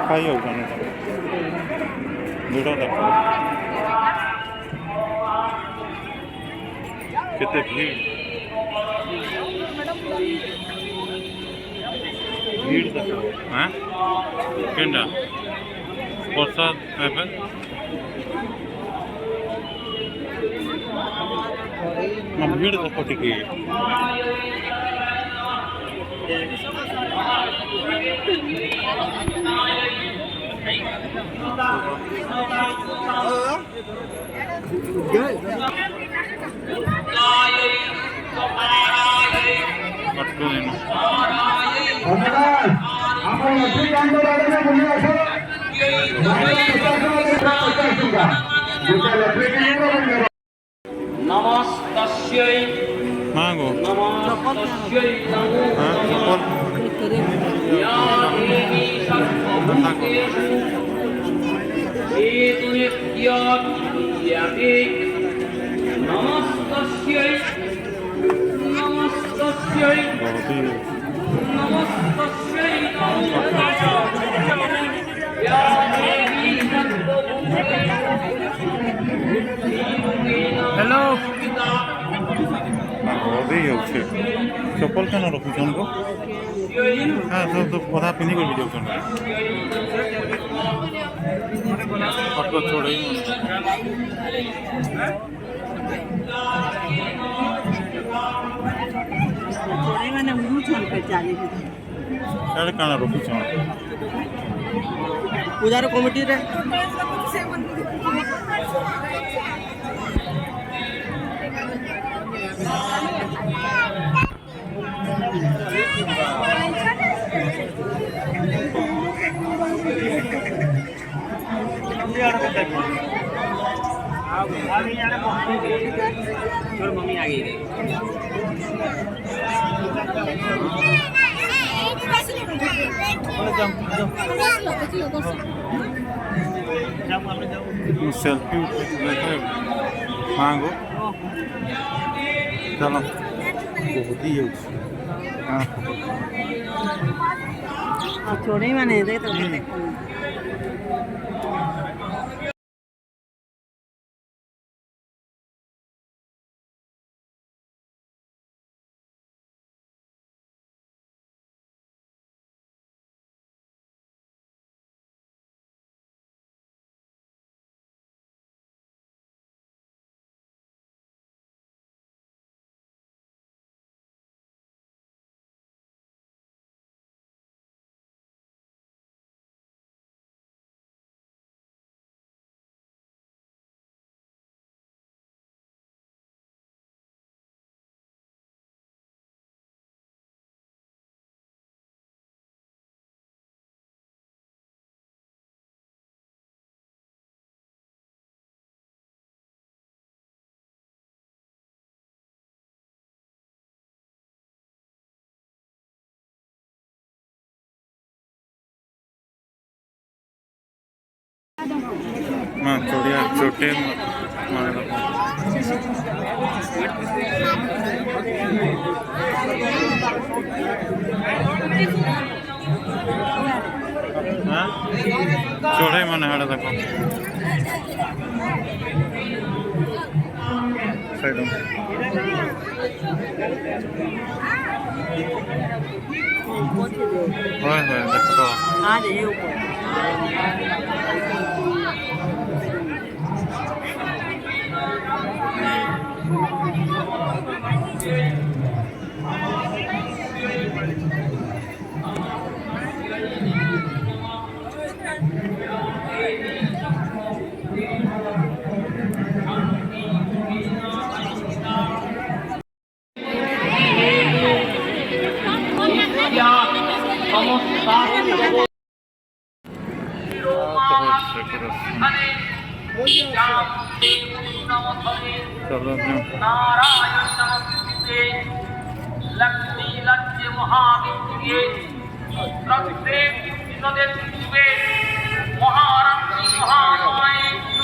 দেখাই হোক না দুটো দেখো কেতে ভিড় ভিড় দেখো হ্যাঁ কেনটা প্রসাদ হবে না ভিড় দেখো টিকি नमस्तस्यै मांगो नमस्तस्यै हाँ चप्पल या देवी सर्वभूतेषु हेतुनित्यात्मनीयते नमस्तस्यै नमस्तस्यै नमस्तस्यै या देवी हेलो बहुत ही अच्छे चप्पल क्या रखी को हाँ सब तो पौधा पिंधि कर वीडियो फटको छोड़े मैंने पे चाली यार काना रखी पूजार कमिटी रे मम्मी आ गई सेल्फी मांगो चलो बहुत ही छोड़े मैंने दे तो माँ चोड़िया छोटे छोड़े माने हाड़ा देखो साइड होय होय देखो हाँ दे ऊपर नारायण नमस्ते लक्ष्मी लक्ष्य महाविद्ये प्रत्येक महारथी महामाये